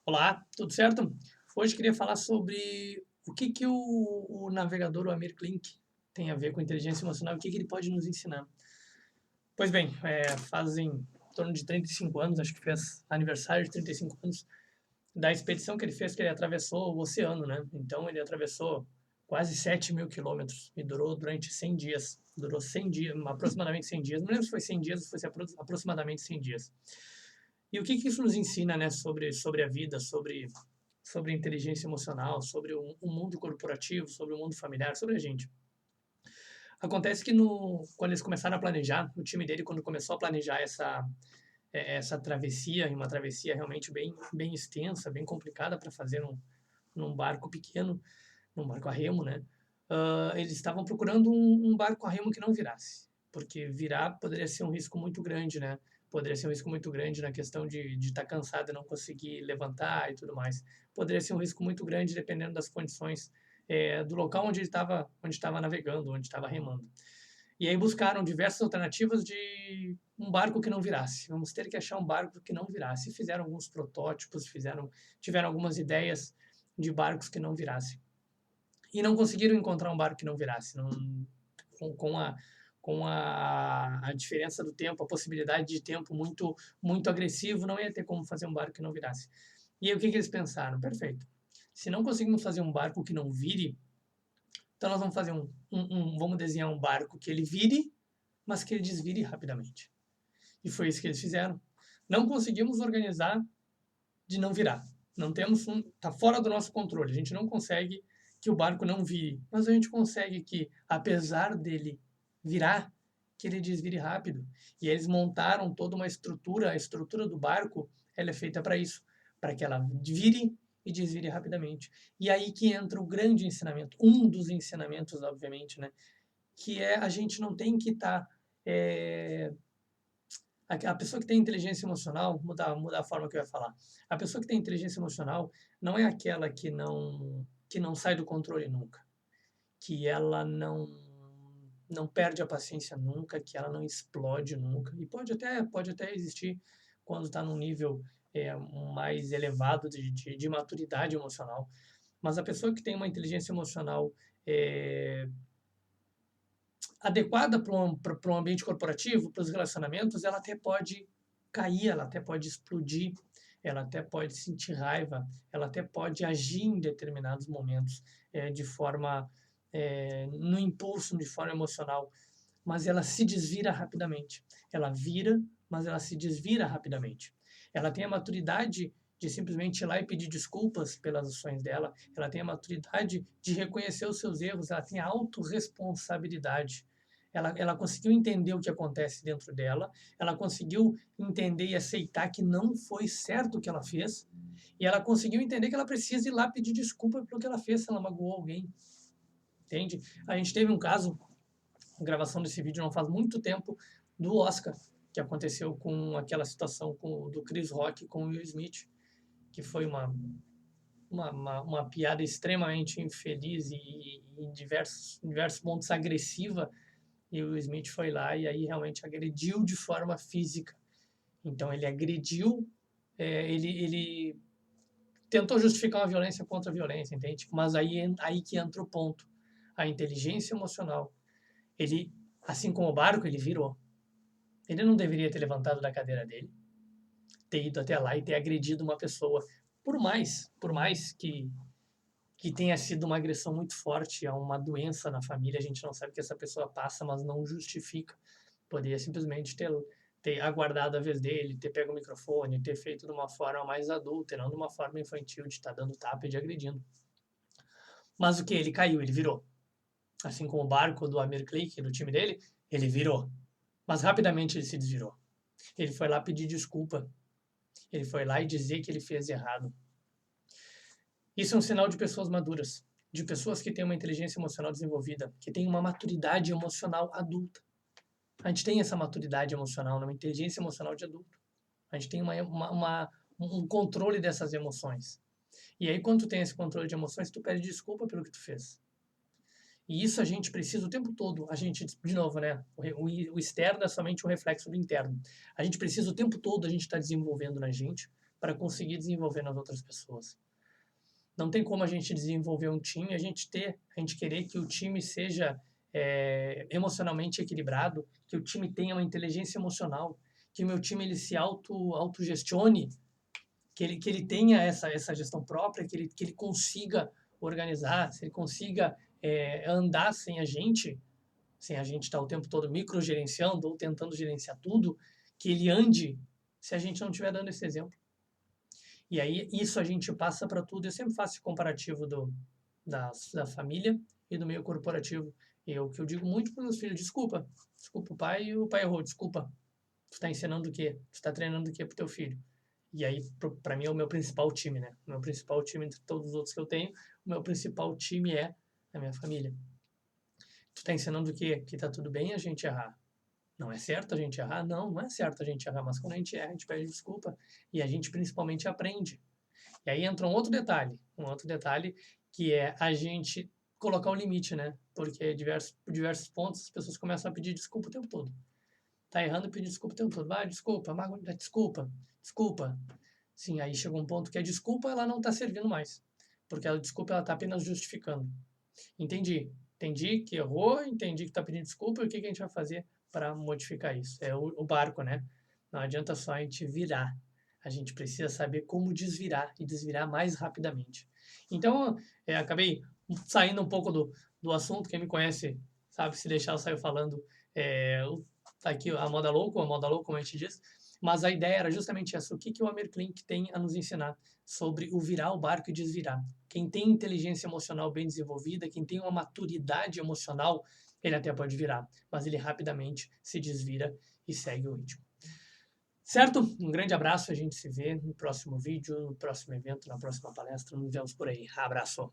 Olá, tudo certo? Hoje queria falar sobre o que que o navegador, o Amir Klink, tem a ver com inteligência emocional e o que que ele pode nos ensinar. Pois bem, fazem em torno de 35 anos, acho que fez aniversário de 35 anos, da expedição que ele fez, que ele atravessou o oceano, né? Então ele atravessou quase 7.000 quilômetros e durou durante 100 dias. Durou 100 dias, aproximadamente 100 dias. Não lembro se foi 100 dias ou se foi aproximadamente 100 dias. E o que que isso nos ensina, né, sobre a vida, sobre inteligência emocional, sobre o mundo corporativo, sobre o mundo familiar, sobre a gente? Acontece que quando eles começaram a planejar, o time dele, quando começou a planejar essa travessia, uma travessia realmente bem extensa, bem complicada para fazer num barco pequeno, num barco a remo, né? Eles estavam procurando um barco a remo que não virasse, porque virar poderia ser um risco muito grande, né? Poderia ser um risco muito grande na questão de estar cansado e não conseguir levantar e tudo mais. Poderia ser um risco muito grande dependendo das condições do local onde estava navegando, onde estava remando. E aí buscaram diversas alternativas de um barco que não virasse. Vamos ter que achar um barco que não virasse. E fizeram alguns protótipos, tiveram algumas ideias de barcos que não virassem. E não conseguiram encontrar um barco que não virasse. Não, com a diferença do tempo, a possibilidade de tempo muito agressivo, não ia ter como fazer um barco que não virasse. E aí o que, que eles pensaram? Perfeito. Se não conseguimos fazer um barco que não vire, então nós vamos fazer vamos desenhar um barco que ele vire, mas que ele desvire rapidamente. E foi isso que eles fizeram. Não conseguimos organizar de não virar. Não temos tá fora do nosso controle. A gente não consegue que o barco não vire, mas a gente consegue que, apesar dele virar, que ele desvire rápido. E eles montaram toda uma estrutura, a estrutura do barco, ela é feita para isso, para que ela vire e desvire rapidamente. E aí que entra o grande ensinamento, um dos ensinamentos, obviamente, né, que é a gente não tem que estar a pessoa que tem inteligência emocional, mudar a forma que eu ia falar. A pessoa que tem inteligência emocional não é aquela que não sai do controle nunca, que ela não perde a paciência nunca, que ela não explode nunca. E pode até existir quando está num nível mais elevado de maturidade emocional. Mas a pessoa que tem uma inteligência emocional é, adequada para um ambiente corporativo, para os relacionamentos, ela até pode cair, ela até pode explodir, ela até pode sentir raiva, ela até pode agir em determinados momentos de forma, no impulso, de forma emocional, mas ela se desvira rapidamente. Ela vira, mas ela se desvira rapidamente. Ela tem a maturidade de simplesmente ir lá e pedir desculpas pelas ações dela, ela tem a maturidade de reconhecer os seus erros, ela tem a autorresponsabilidade. Ela conseguiu entender o que acontece dentro dela, ela conseguiu entender e aceitar que não foi certo o que ela fez, e ela conseguiu entender que ela precisa ir lá pedir desculpa pelo que ela fez se ela magoou alguém, entende? A gente teve um caso, a gravação desse vídeo não faz muito tempo, do Oscar, que aconteceu com aquela situação do Chris Rock com o Will Smith, que foi uma piada extremamente infeliz e em diversos pontos agressiva, e o Smith foi lá e aí realmente agrediu de forma física. Então ele agrediu, ele tentou justificar uma violência contra a violência, entende? Mas aí que entra o ponto. A inteligência emocional. Ele, assim como o barco, ele virou. Ele não deveria ter levantado da cadeira dele, ter ido até lá e ter agredido uma pessoa. Por mais que tenha sido uma agressão muito forte a uma doença na família, a gente não sabe o que essa pessoa passa, mas não justifica. Poderia simplesmente ter aguardado a vez dele, ter pego o microfone, ter feito de uma forma mais adulta, e não de uma forma infantil, de estar dando tapa e de agredindo. Mas o que? Ele caiu, ele virou. Assim como o barco do Amir Klink, do time dele, ele virou. Mas rapidamente ele se desvirou. Ele foi lá pedir desculpa. Ele foi lá e dizer que ele fez errado. Isso é um sinal de pessoas maduras, de pessoas que têm uma inteligência emocional desenvolvida, que têm uma maturidade emocional adulta. A gente tem essa maturidade emocional, uma inteligência emocional de adulto. A gente tem um controle dessas emoções. E aí, quando tu tem esse controle de emoções, tu pede desculpa pelo que tu fez. E isso a gente precisa o tempo todo. A gente, de novo, né? O externo é somente um reflexo do interno. A gente precisa o tempo todo a gente estar desenvolvendo na gente para conseguir desenvolver nas outras pessoas. Não tem como a gente desenvolver um time, a gente querer que o time seja emocionalmente equilibrado, que o time tenha uma inteligência emocional, que o meu time ele se autogestione, que ele tenha essa gestão própria, que ele consiga organizar, se ele consiga andar sem a gente estar o tempo todo microgerenciando ou tentando gerenciar tudo, que ele ande se a gente não estiver dando esse exemplo. E aí, isso a gente passa para tudo. Eu sempre faço esse comparativo da família e do meio corporativo. E o que eu digo muito para os meus filhos, desculpa o pai errou, desculpa. Tu está ensinando o quê? Tu está treinando o quê pro teu filho? E aí, para mim, é o meu principal time, né? O meu principal time entre todos os outros que eu tenho, o meu principal time é a minha família. Tu está ensinando o quê? Que tá tudo bem a gente errar. Não é certo a gente errar? Não, não é certo a gente errar, mas quando a gente erra, a gente pede desculpa e a gente principalmente aprende. E aí entra um outro detalhe que é a gente colocar o limite, né? Porque por diversos pontos as pessoas começam a pedir desculpa o tempo todo. Tá errando e pedir desculpa o tempo todo. Ah, desculpa, desculpa. Sim, aí chega um ponto que a desculpa ela não tá servindo mais. Porque a desculpa ela tá apenas justificando. Entendi que errou, entendi que tá pedindo desculpa, e o que a gente vai fazer para modificar isso? É o barco, né? Não adianta só a gente virar. A gente precisa saber como desvirar e desvirar mais rapidamente. Então, acabei saindo um pouco do assunto. Quem me conhece sabe, se deixar eu saio falando. Tá aqui a moda louco, como a gente diz. Mas a ideia era justamente essa. O que o Amir Klink tem a nos ensinar sobre o virar o barco e desvirar? Quem tem inteligência emocional bem desenvolvida, quem tem uma maturidade emocional, ele até pode virar, mas ele rapidamente se desvira e segue o ritmo. Certo? Um grande abraço, a gente se vê no próximo vídeo, no próximo evento, na próxima palestra. Nos vemos por aí. Abraço!